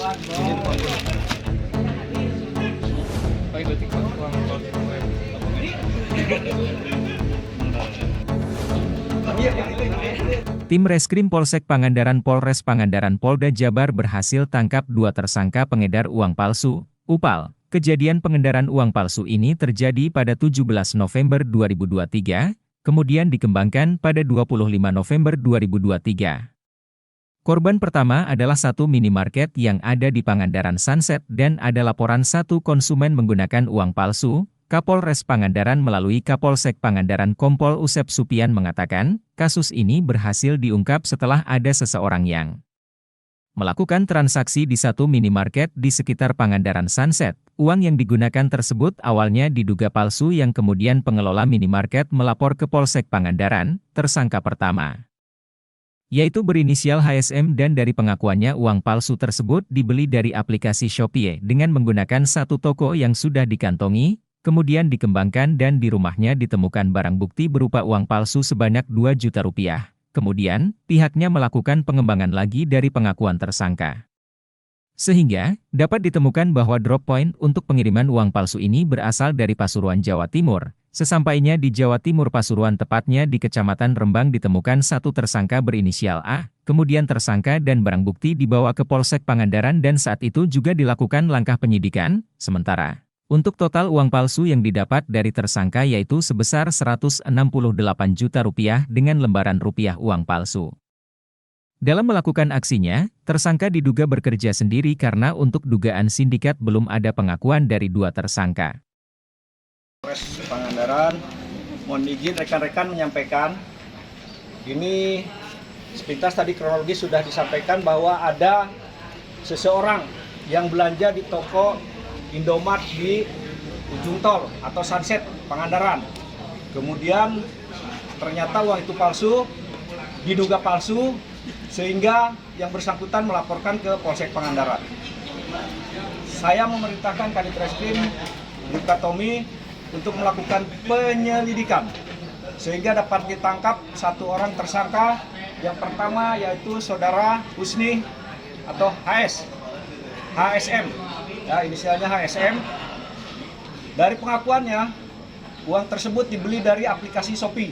Tim Reskrim Polsek Pangandaran Polres Pangandaran Polda Jabar berhasil tangkap 2 tersangka pengedar uang palsu, UPAL. Kejadian pengedaran uang palsu ini terjadi pada 17 November 2023, kemudian dikembangkan pada 25 November 2023. Korban pertama adalah satu minimarket yang ada di Pangandaran Sunset dan ada laporan satu konsumen menggunakan uang palsu. Kapolres Pangandaran melalui Kapolsek Pangandaran Kompol Usep Supian mengatakan, kasus ini berhasil diungkap setelah ada seseorang yang melakukan transaksi di satu minimarket di sekitar Pangandaran Sunset. Uang yang digunakan tersebut awalnya diduga palsu yang kemudian pengelola minimarket melapor ke Polsek Pangandaran, tersangka pertama yaitu berinisial HSM dan dari pengakuannya uang palsu tersebut dibeli dari aplikasi Shopee dengan menggunakan satu toko yang sudah dikantongi, kemudian dikembangkan dan di rumahnya ditemukan barang bukti berupa uang palsu sebanyak 2 juta rupiah. Kemudian, pihaknya melakukan pengembangan lagi dari pengakuan tersangka. Sehingga, dapat ditemukan bahwa drop point untuk pengiriman uang palsu ini berasal dari Pasuruan, Jawa Timur. Sesampainya di Jawa Timur Pasuruan tepatnya di Kecamatan Rembang ditemukan satu tersangka berinisial A, kemudian tersangka dan barang bukti dibawa ke Polsek Pangandaran dan saat itu juga dilakukan langkah penyidikan, sementara untuk total uang palsu yang didapat dari tersangka yaitu sebesar 168 juta rupiah dengan lembaran rupiah uang palsu. Dalam melakukan aksinya, tersangka diduga bekerja sendiri karena untuk dugaan sindikat belum ada pengakuan dari 2 tersangka. Polres Pangandaran, mohon izin rekan-rekan menyampaikan, ini sepintas tadi kronologis sudah disampaikan bahwa ada seseorang yang belanja di toko Indomart di ujung tol atau Sunset Pangandaran. Kemudian ternyata uang itu palsu, diduga palsu, sehingga yang bersangkutan melaporkan ke Polsek Pangandaran. Saya memerintahkan Kadit Reskrim Bribka Tommy untuk melakukan penyelidikan sehingga dapat ditangkap satu orang tersangka. Yang pertama yaitu saudara Husni atau HSM, ya inisialnya HSM. Dari pengakuannya, uang tersebut dibeli dari aplikasi Shopee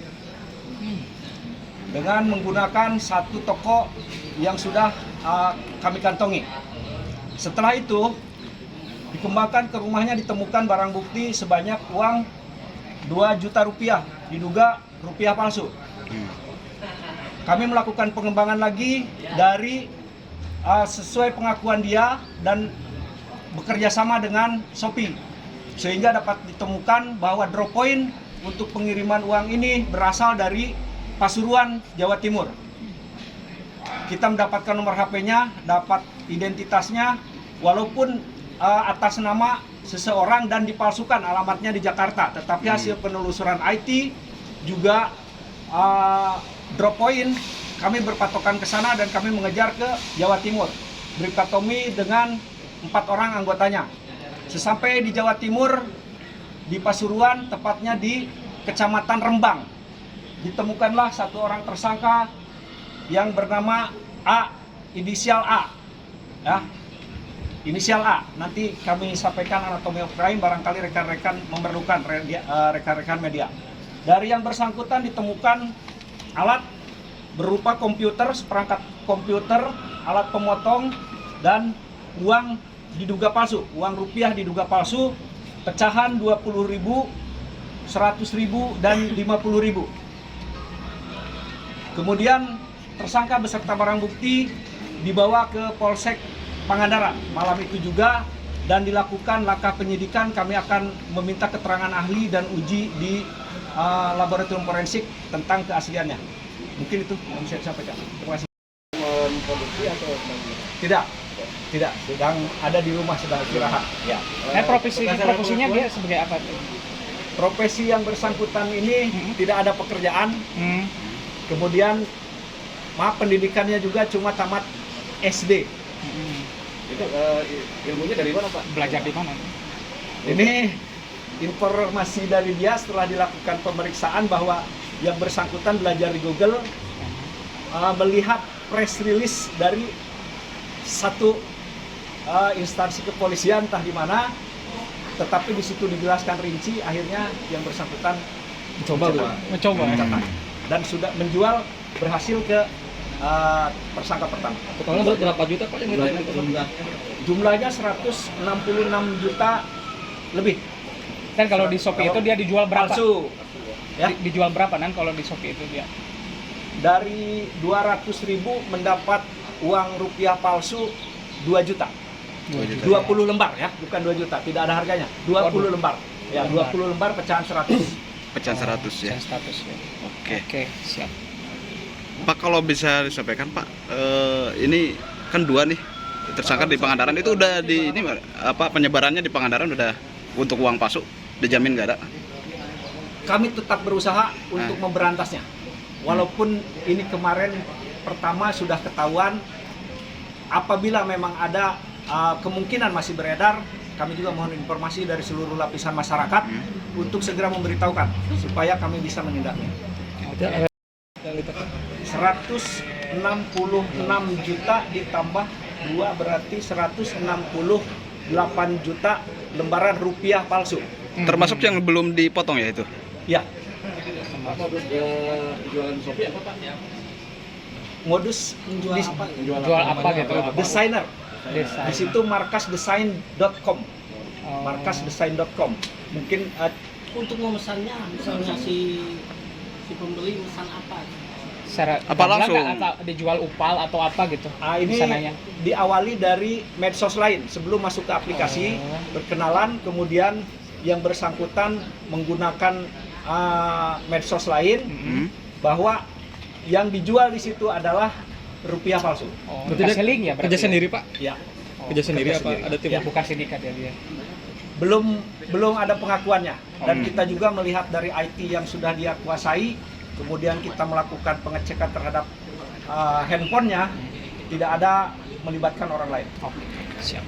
dengan menggunakan satu toko yang sudah kami kantongi. Setelah itu dikembangkan ke rumahnya, ditemukan barang bukti sebanyak uang 2 juta rupiah, diduga rupiah palsu. Kami melakukan pengembangan lagi dari sesuai pengakuan dia dan bekerja sama dengan Shopee, sehingga dapat ditemukan bahwa drop point untuk pengiriman uang ini berasal dari Pasuruan, Jawa Timur. Kita mendapatkan nomor HP-nya, dapat identitasnya, walaupun atas nama seseorang dan dipalsukan alamatnya di Jakarta, tetapi hasil penelusuran IT juga drop point kami berpatokan ke sana dan kami mengejar ke Jawa Timur. Bribka Tommy dengan 4 orang anggotanya. Sesampai di Jawa Timur, di Pasuruan, tepatnya di Kecamatan Rembang, ditemukanlah satu orang tersangka yang bernama A, inisial A, ya. Inisial A, nanti kami sampaikan anatomi of crime, barangkali rekan-rekan memerlukan, rekan-rekan media. Dari yang bersangkutan ditemukan alat berupa komputer, seperangkat komputer, alat pemotong, dan uang diduga palsu, uang rupiah diduga palsu, pecahan 20.000, 100.000, dan 50.000. Kemudian tersangka beserta barang bukti dibawa ke Polsek Pangandaran malam itu juga dan dilakukan langkah penyidikan. Kami akan meminta keterangan ahli dan uji di laboratorium forensik tentang keasliannya. Mungkin itu yang bisa disampaikan. Terima kasih. Memproduksi atau tidak, sedang ada di rumah, sedang istirahat. Ya. Profesinya dia sebagai apa? Profesi yang bersangkutan ini tidak ada pekerjaan. Kemudian pendidikannya juga cuma tamat SD. Itu ilmunya dari mana, Pak? Belajar di mana? Ini informasi dari dia setelah dilakukan pemeriksaan bahwa yang bersangkutan belajar di Google, melihat press release dari satu instansi kepolisian entah di mana, tetapi di situ dijelaskan rinci, akhirnya yang bersangkutan Mencoba. dan sudah menjual, berhasil ke tersangka pertama. Totalnya berapa juta Pak yang kita Jumlahnya 166 juta lebih. Dan kalau di Shopee itu dia dijual berapa? Palsu. Ya. Dijual berapa Nan kalau di Shopee itu dia? Dari 200.000 mendapat uang rupiah palsu 2 juta. 20 lembar ya, bukan 2 juta, tidak ada harganya. 20 lembar. Ya, 20 lembar pecahan 100. Pecahan 100 ya. Pecahan 100 ya. Oke, siap. Pak, kalau bisa disampaikan Pak, ini kan 2 nih tersangka di Pangandaran, itu udah di ini apa penyebarannya di Pangandaran udah untuk uang palsu dijamin nggak ada? Kami tetap berusaha untuk memberantasnya. Walaupun ini kemarin pertama sudah ketahuan, apabila memang ada kemungkinan masih beredar, kami juga mohon informasi dari seluruh lapisan masyarakat untuk segera memberitahukan supaya kami bisa menindaknya. 166 juta ditambah 2 berarti 168 juta lembaran rupiah palsu. Termasuk yang belum dipotong ya itu? Ya, apa jualan Shopee apa Pak? modus Jual apa gitu? desainer. Desain. Di situ markasdesain.com. Oh. Markasdesain.com. Mungkin Untuk memesannya, misalnya si pembeli mesan apa? Secara Apa gamblang langsung? nggak, atau dijual upal atau apa gitu? ini Pesanannya. diawali dari medsos lain sebelum masuk ke aplikasi, berkenalan, kemudian yang bersangkutan menggunakan medsos lain bahwa yang dijual di situ adalah rupiah palsu. Oh, dikasih link ya berarti? Kerja ya? sendiri Pak? Ya, Kerja sendiri kerja apa? sendiri. Ada tim? Ya. Bukan sindikat ya dia? belum ada pengakuannya, dan kita juga melihat dari IT yang sudah dia kuasai, kemudian kita melakukan pengecekan terhadap handphonenya, tidak ada melibatkan orang lain. Oke, siap.